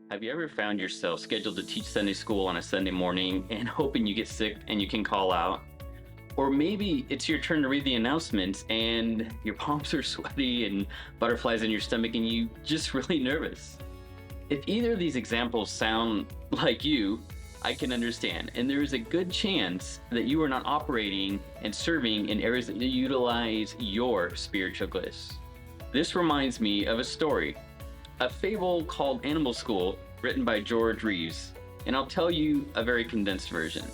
Have you ever found yourself scheduled to teach Sunday school on a Sunday morning and hoping you get sick and you can call out? Or maybe it's your turn to read the announcements and your palms are sweaty and butterflies in your stomach and you just really nervous. If either of these examples sound like you, I can understand. And there is a good chance that you are not operating and serving in areas that utilize your spiritual gifts. This reminds me of a story, a fable called Animal School, written by George Reeves, and I'll tell you a very condensed version.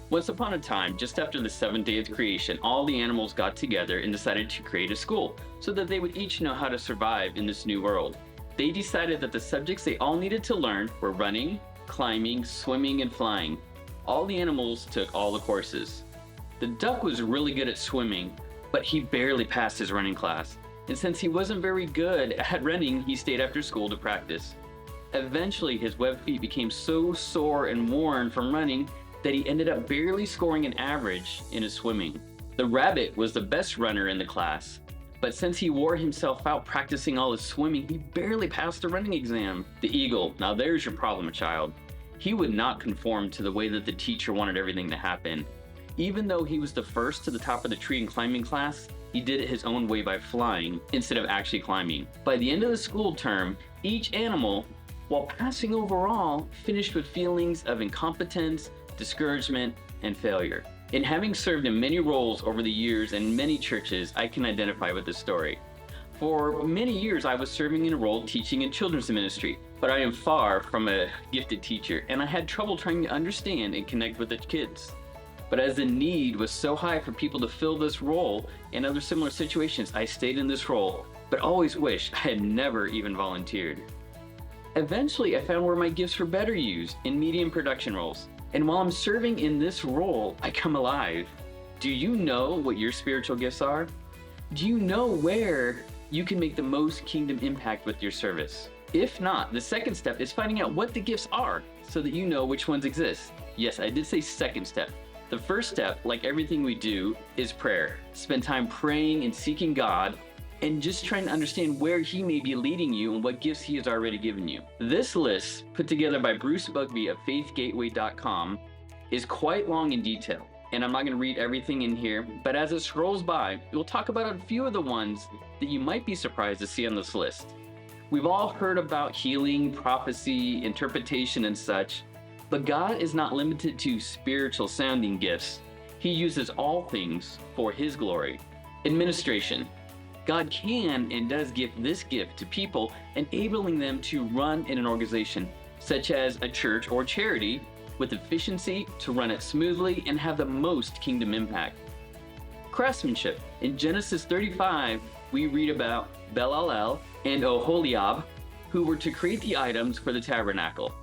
Once upon a time, just after the seventh day of creation, all the animals got together and decided to create a school so that they would each know how to survive in this new world. They decided that the subjects they all needed to learn were running, climbing, swimming, and flying. All the animals took all the courses. The duck was really good at swimming, but he barely passed his running class. And since he wasn't very good at running, he stayed after school to practice. Eventually, his webbed feet became so sore and worn from running that he ended up barely scoring an average in his swimming. The rabbit was the best runner in the class, but since he wore himself out practicing all his swimming, he barely passed the running exam. The eagle, now there's your problem, child. He would not conform to the way that the teacher wanted everything to happen. Even though he was the first to the top of the tree in climbing class, he did it his own way by flying instead of actually climbing. By the end of the school term, each animal, while passing overall, finished with feelings of incompetence, discouragement, and failure. And having served in many roles over the years in many churches, I can identify with this story. For many years, I was serving in a role teaching in children's ministry, but I am far from a gifted teacher, and I had trouble trying to understand and connect with the kids. But as the need was so high for people to fill this role and other similar situations, I stayed in this role, but always wished I had never even volunteered. Eventually, I found where my gifts were better used in media and production roles. And while I'm serving in this role, I come alive. Do you know what your spiritual gifts are? Do you know where you can make the most kingdom impact with your service? If not, the second step is finding out what the gifts are so that you know which ones exist. Yes, I did say second step. The first step, like everything we do, is prayer. Spend time praying and seeking God and just trying to understand where He may be leading you and what gifts He has already given you. This list, put together by Bruce Bugby of faithgateway.com, is quite long in detail. And I'm not going to read everything in here, but as it scrolls by, we'll talk about a few of the ones that you might be surprised to see on this list. We've all heard about healing, prophecy, interpretation, and such. But God is not limited to spiritual sounding gifts. He uses all things for His glory. Administration. God can and does give this gift to people, enabling them to run in an organization, such as a church or charity, with efficiency to run it smoothly and have the most kingdom impact. Craftsmanship. In Genesis 35, we read about Belalel and Oholiab, who were to create the items for the tabernacle.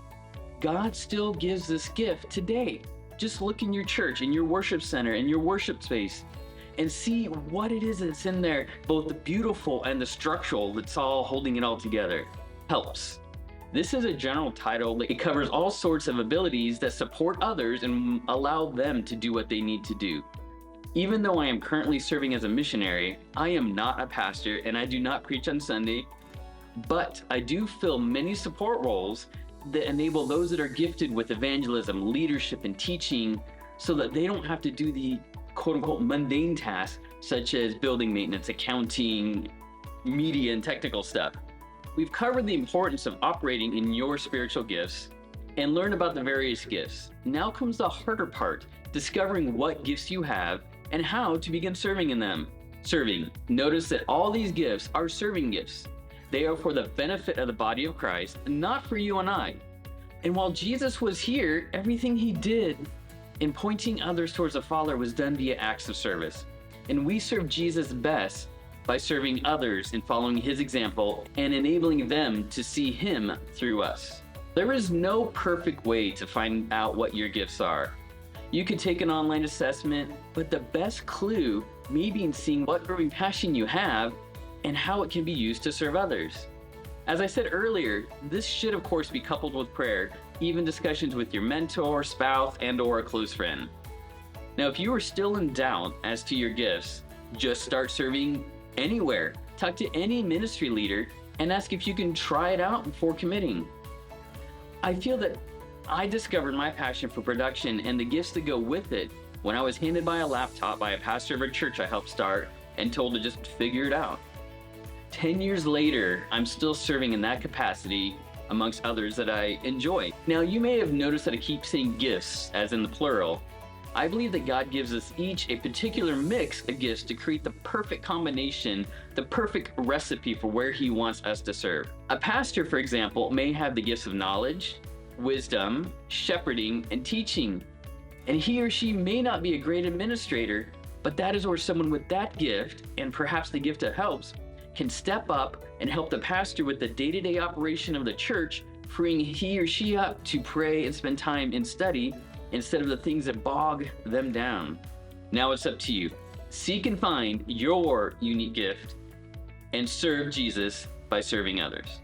God still gives this gift today. Just look in your church, in your worship center, in your worship space, and see what it is that's in there, both the beautiful and the structural that's all holding it all together. Helps. This is a general title. It covers all sorts of abilities that support others and allow them to do what they need to do. Even though I am currently serving as a missionary, I am not a pastor and I do not preach on Sunday, but I do fill many support roles that enable those that are gifted with evangelism, leadership, and teaching so that they don't have to do the quote-unquote mundane tasks such as building maintenance, accounting, media, and technical stuff. We've covered the importance of operating in your spiritual gifts and learned about the various gifts. Now comes the harder part, discovering what gifts you have and how to begin serving in them. Serving. Notice that all these gifts are serving gifts. They are for the benefit of the body of Christ, not for you and I. And while Jesus was here, everything He did in pointing others towards the Father was done via acts of service. And we serve Jesus best by serving others and following His example and enabling them to see Him through us. There is no perfect way to find out what your gifts are. You could take an online assessment, but the best clue may be in seeing what growing passion you have and how it can be used to serve others. As I said earlier, this should of course be coupled with prayer, even discussions with your mentor, spouse, and/or a close friend. Now, if you are still in doubt as to your gifts, just start serving anywhere. Talk to any ministry leader and ask if you can try it out before committing. I feel that I discovered my passion for production and the gifts that go with it when I was handed by a laptop by a pastor of a church I helped start and told to just figure it out. 10 years later, I'm still serving in that capacity amongst others that I enjoy. Now, you may have noticed that I keep saying gifts, as in the plural. I believe that God gives us each a particular mix of gifts to create the perfect combination, the perfect recipe for where He wants us to serve. A pastor, for example, may have the gifts of knowledge, wisdom, shepherding, and teaching. And he or she may not be a great administrator, but that is where someone with that gift, and perhaps the gift that helps, can step up and help the pastor with the day-to-day operation of the church, freeing he or she up to pray and spend time in study instead of the things that bog them down. Now it's up to you. Seek and find your unique gift and serve Jesus by serving others.